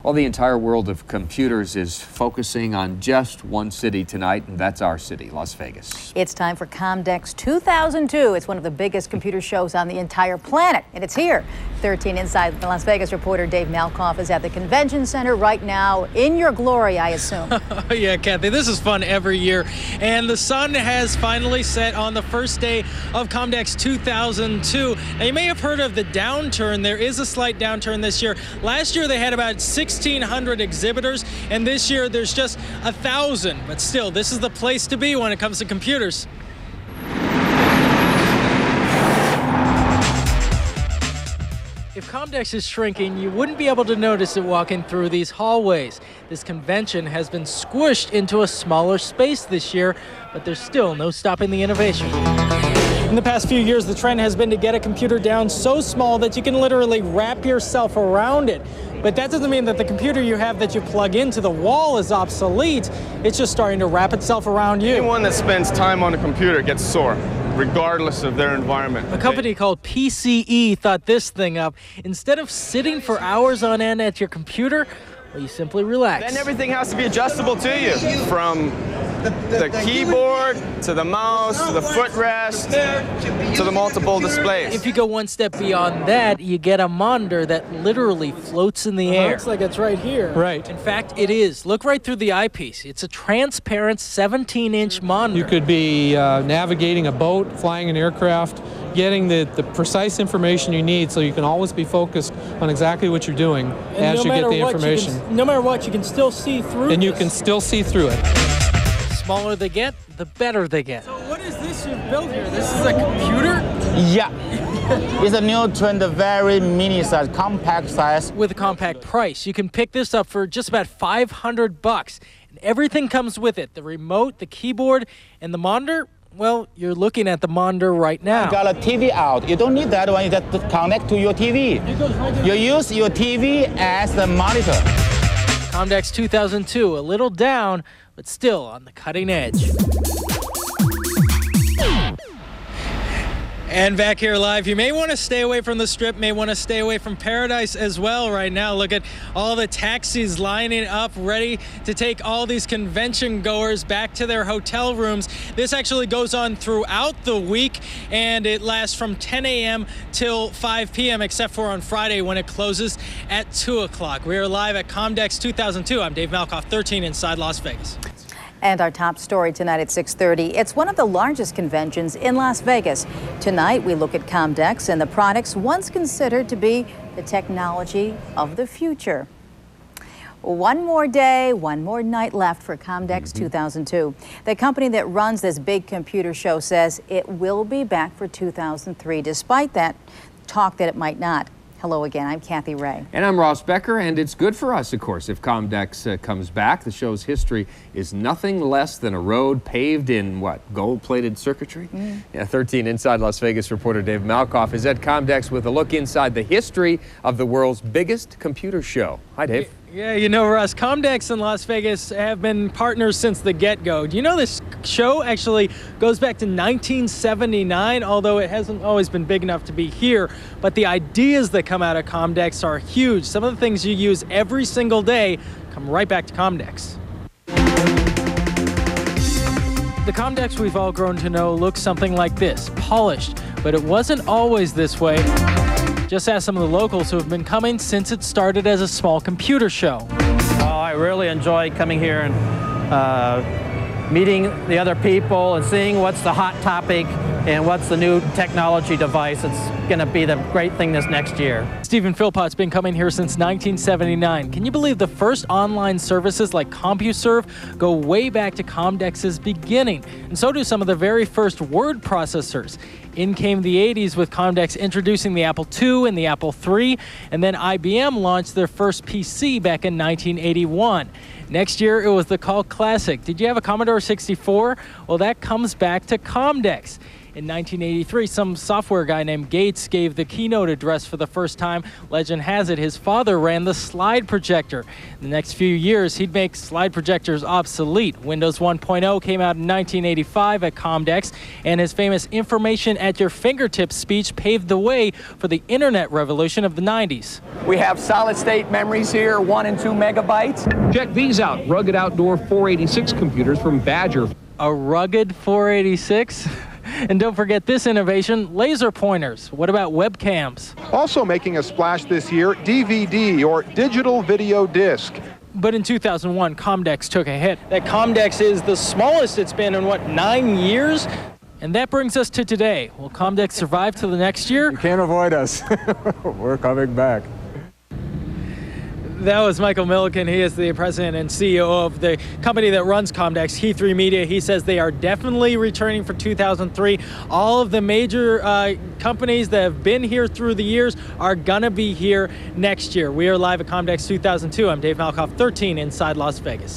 Well, the entire world of computers is focusing on just one city tonight, and that's our city, Las Vegas. It's time for COMDEX 2002. It's one of the biggest computer shows on the entire planet, and it's here. 13 Inside Las Vegas reporter Dave Malkoff is at the convention center right now, in your glory, I assume. Yeah, Kathy, this is fun every year, and the sun has finally set on the first day of COMDEX 2002. Now, you may have heard of the downturn. There is a slight downturn this year. Last year, they had about 1,600 exhibitors, and this year there's just 1,000. But still, this is the place to be when it comes to computers. If COMDEX is shrinking, you wouldn't be able to notice it walking through these hallways. This convention has been squished into a smaller space this year, but there's still no stopping the innovation. In the past few years, the trend has been to get a computer down so small that you can literally wrap yourself around it. But that doesn't mean that the computer you have that you plug into the wall is obsolete. It's just starting to wrap itself around you. Anyone that spends time on a computer gets sore, regardless of their environment. A company called PCE thought this thing up. Instead of sitting for hours on end at your computer, well, you simply relax. Then everything has to be adjustable to you, from the keyboard to the mouse to the footrest to the multiple displays. If you go one step beyond that, you get a monitor that literally floats in the air. Looks like it's right here. Right. In fact, it is. Look right through the eyepiece. It's a transparent 17-inch monitor. You could be navigating a boat, flying an aircraft, getting the precise information you need so you can always be focused on exactly what you're doing as you get the information. No matter what, you can still see through And you can still see through it. The smaller they get, the better they get. So what is this you've built here? This is a computer? Yeah. It's a new trend, very mini size, compact size. With a compact price, you can pick this up for just about $500. And everything comes with it. The remote, the keyboard, and the monitor. Well, you're looking at the monitor right now. You got a TV out. You don't need that one. You just connect to your TV. You use your TV as the monitor. COMDEX 2002, a little down, but still on the cutting edge. And back here live, you may want to stay away from the Strip, may want to stay away from Paradise as well right now. Look at all the taxis lining up, ready to take all these convention goers back to their hotel rooms. This actually goes on throughout the week, and it lasts from 10 a.m. till 5 p.m., except for on Friday when it closes at 2 o'clock. We are live at COMDEX 2002. I'm Dave Malkoff, 13 Inside Las Vegas. And our top story tonight at 6:30. It's one of the largest conventions in Las Vegas. Tonight, we look at COMDEX and the products once considered to be the technology of the future. One more day, one more night left for COMDEX 2002. The company that runs this big computer show says it will be back for 2003, despite that talk that it might not. Hello again, I'm Kathy Ray. And I'm Ross Becker, and it's good for us, of course, if COMDEX comes back. The show's history is nothing less than a road paved in, what, gold-plated circuitry? Yeah, 13 Inside Las Vegas reporter Dave Malkoff is at COMDEX with a look inside the history of the world's biggest computer show. Hi, Dave. Yeah, you know, Russ, COMDEX and Las Vegas have been partners since the get-go. Do you know this show actually goes back to 1979, although it hasn't always been big enough to be here. But the ideas that come out of COMDEX are huge. Some of the things you use every single day come right back to COMDEX. The COMDEX we've all grown to know looks something like this, polished, but it wasn't always this way. Just ask some of the locals who have been coming since it started as a small computer show. Oh, I really enjoy coming here and meeting the other people and seeing what's the hot topic and what's the new technology device. It's going to be the great thing this next year. Stephen Philpott's been coming here since 1979. Can you believe the first online services like CompuServe go way back to COMDEX's beginning? And so do some of the very first word processors. In came the 80s with COMDEX introducing the Apple II and the Apple III, and then IBM launched their first PC back in 1981. Next year, it was the Call Classic. Did you have a Commodore 64? Well, that comes back to COMDEX. In 1983, some software guy named Gates Gates gave the keynote address for the first time. Legend has it his father ran the slide projector. In the next few years, he'd make slide projectors obsolete. Windows 1.0 came out in 1985 at COMDEX, and his famous information at your fingertips speech paved the way for the internet revolution of the 90s. We have solid-state memories here, 1 and 2 megabytes. Check these out, rugged outdoor 486 computers from Badger. A rugged 486? And don't forget this innovation, laser pointers. What about webcams? Also making a splash this year, DVD, or digital video disc. But in 2001, COMDEX took a hit. That COMDEX is the smallest it's been in, 9 years? And that brings us to today. Will COMDEX survive till the next year? You can't avoid us. We're coming back. That was Michael Milliken. He is the president and CEO of the company that runs COMDEX, He3 Media. He says they are definitely returning for 2003. All of the major companies that have been here through the years are going to be here next year. We are live at COMDEX 2002. I'm Dave Malkoff, 13 inside Las Vegas.